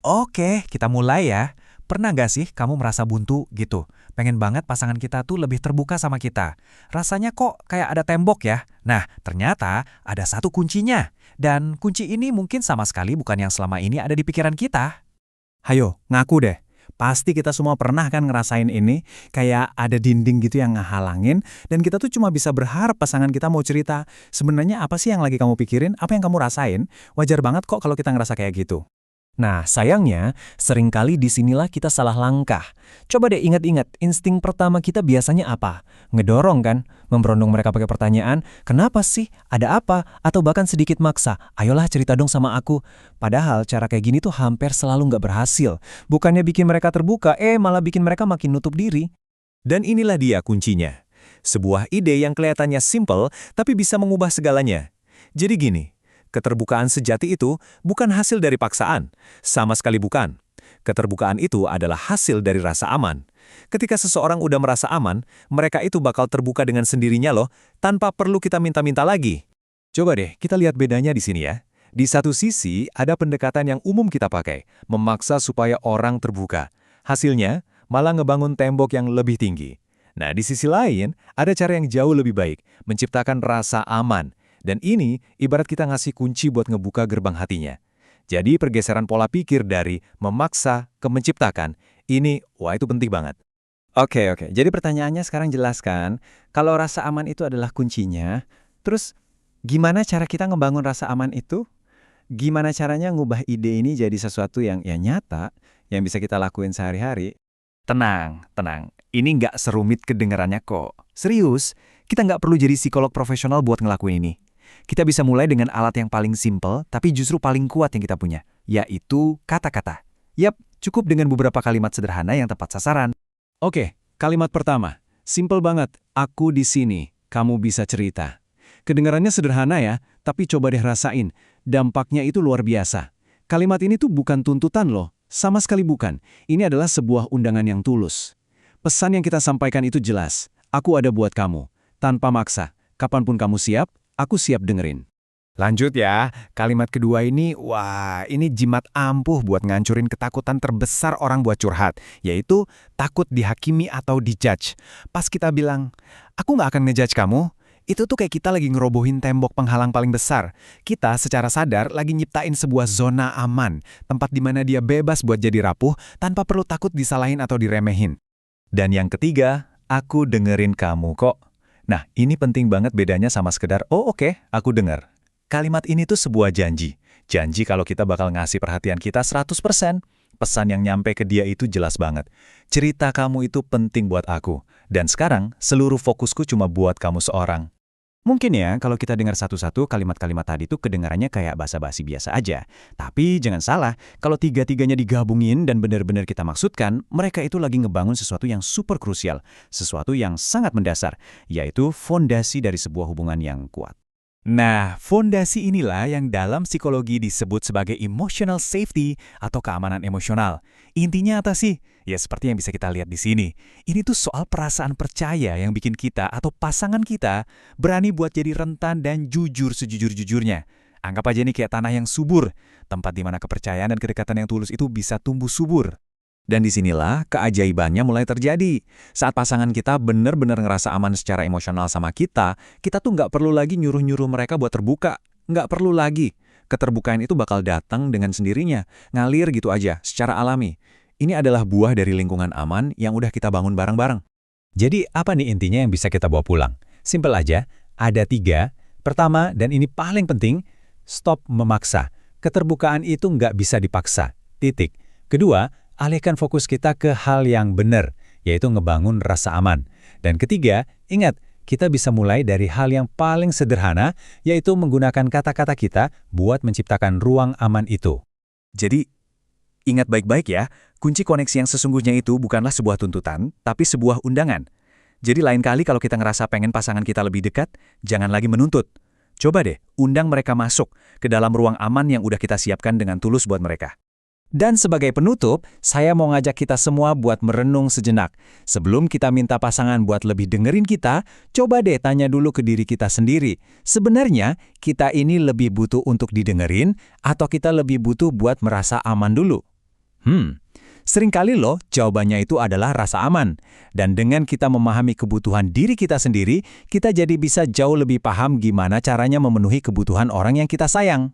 Oke, kita mulai ya. Pernah nggak sih kamu merasa buntu gitu? Pengen banget pasangan kita tuh lebih terbuka sama kita. Rasanya kok kayak ada tembok ya? Nah, ternyata ada satu kuncinya. Dan kunci ini mungkin sama sekali bukan yang selama ini ada di pikiran kita. Hayo, ngaku deh. Pasti kita semua pernah kan ngerasain ini, kayak ada dinding gitu yang ngehalangin, dan kita tuh cuma bisa berharap pasangan kita mau cerita. Sebenarnya apa sih yang lagi kamu pikirin, apa yang kamu rasain? Wajar banget kok kalau kita ngerasa kayak gitu. Nah, sayangnya, seringkali disinilah kita salah langkah. Coba deh ingat-ingat, insting pertama kita biasanya apa? Ngedorong kan? Memberondong mereka pakai pertanyaan, kenapa sih? Ada apa? Atau bahkan sedikit maksa, ayolah cerita dong sama aku. Padahal cara kayak gini tuh hampir selalu nggak berhasil. Bukannya bikin mereka terbuka, malah bikin mereka makin nutup diri. Dan inilah dia kuncinya. Sebuah ide yang kelihatannya simple, tapi bisa mengubah segalanya. Jadi gini, keterbukaan sejati itu bukan hasil dari paksaan. Sama sekali bukan. Keterbukaan itu adalah hasil dari rasa aman. Ketika seseorang udah merasa aman, mereka itu bakal terbuka dengan sendirinya loh, tanpa perlu kita minta-minta lagi. Coba deh, kita lihat bedanya di sini ya. Di satu sisi, ada pendekatan yang umum kita pakai, memaksa supaya orang terbuka. Hasilnya, malah ngebangun tembok yang lebih tinggi. Nah, di sisi lain, ada cara yang jauh lebih baik, menciptakan rasa aman. Dan ini ibarat kita ngasih kunci buat ngebuka gerbang hatinya. Jadi pergeseran pola pikir dari memaksa ke menciptakan, wah itu penting banget. Oke, oke. Jadi pertanyaannya sekarang jelaskan, kalau rasa aman itu adalah kuncinya, terus gimana cara kita ngebangun rasa aman itu? Gimana caranya ngubah ide ini jadi sesuatu yang ya nyata, yang bisa kita lakuin sehari-hari? Tenang, tenang. Ini nggak serumit kedengarannya kok. Serius, kita nggak perlu jadi psikolog profesional buat ngelakuin ini. Kita bisa mulai dengan alat yang paling simple, tapi justru paling kuat yang kita punya, yaitu kata-kata. Yap, cukup dengan beberapa kalimat sederhana yang tepat sasaran. Oke, kalimat pertama. Simple banget, aku di sini, kamu bisa cerita. Kedengarannya sederhana ya, tapi coba deh rasain. Dampaknya itu luar biasa. Kalimat ini tuh bukan tuntutan loh, sama sekali bukan. Ini adalah sebuah undangan yang tulus. Pesan yang kita sampaikan itu jelas. Aku ada buat kamu, tanpa maksa. Kapanpun kamu siap, aku siap dengerin. Lanjut ya, kalimat kedua ini, wah ini jimat ampuh buat ngancurin ketakutan terbesar orang buat curhat, yaitu takut dihakimi atau dijudge. Pas kita bilang, aku nggak akan ngejudge kamu, itu tuh kayak kita lagi ngerobohin tembok penghalang paling besar. Kita secara sadar lagi nyiptain sebuah zona aman, tempat di mana dia bebas buat jadi rapuh tanpa perlu takut disalahin atau diremehin. Dan yang ketiga, aku dengerin kamu kok. Nah, ini penting banget bedanya sama sekedar, oh oke, aku denger. Kalimat ini tuh sebuah janji. Janji kalau kita bakal ngasih perhatian kita 100%. Pesan yang nyampe ke dia itu jelas banget. Cerita kamu itu penting buat aku. Dan sekarang, seluruh fokusku cuma buat kamu seorang. Mungkin ya, kalau kita dengar satu-satu kalimat-kalimat tadi tuh kedengarannya kayak basa-basi biasa aja. Tapi jangan salah, kalau tiga-tiganya digabungin dan benar-benar kita maksudkan, mereka itu lagi ngebangun sesuatu yang super krusial, sesuatu yang sangat mendasar, yaitu fondasi dari sebuah hubungan yang kuat. Nah, fondasi inilah yang dalam psikologi disebut sebagai emotional safety atau keamanan emosional. Intinya apa sih? Ya seperti yang bisa kita lihat di sini. Ini tuh soal perasaan percaya yang bikin kita atau pasangan kita berani buat jadi rentan dan jujur sejujur-jujurnya. Anggap aja ini kayak tanah yang subur, tempat di mana kepercayaan dan kedekatan yang tulus itu bisa tumbuh subur. Dan disinilah keajaibannya mulai terjadi. Saat pasangan kita benar-benar ngerasa aman secara emosional sama kita tuh nggak perlu lagi nyuruh-nyuruh mereka buat terbuka. Nggak perlu lagi. Keterbukaan itu bakal datang dengan sendirinya, ngalir gitu aja, secara alami. Ini adalah buah dari lingkungan aman yang udah kita bangun bareng-bareng. Jadi apa nih intinya yang bisa kita bawa pulang? Simpel aja, ada 3. Pertama, dan ini paling penting, stop memaksa. Keterbukaan itu nggak bisa dipaksa. Titik. Kedua, alihkan fokus kita ke hal yang benar, yaitu ngebangun rasa aman. Dan ketiga, ingat, kita bisa mulai dari hal yang paling sederhana, yaitu menggunakan kata-kata kita buat menciptakan ruang aman itu. Jadi, ingat baik-baik ya, kunci koneksi yang sesungguhnya itu bukanlah sebuah tuntutan, tapi sebuah undangan. Jadi lain kali kalau kita ngerasa pengen pasangan kita lebih dekat, jangan lagi menuntut. Coba deh, undang mereka masuk ke dalam ruang aman yang udah kita siapkan dengan tulus buat mereka. Dan sebagai penutup, saya mau ngajak kita semua buat merenung sejenak. Sebelum kita minta pasangan buat lebih dengerin kita, coba deh tanya dulu ke diri kita sendiri. Sebenarnya, kita ini lebih butuh untuk didengerin atau kita lebih butuh buat merasa aman dulu? Seringkali loh jawabannya itu adalah rasa aman. Dan dengan kita memahami kebutuhan diri kita sendiri, kita jadi bisa jauh lebih paham gimana caranya memenuhi kebutuhan orang yang kita sayang.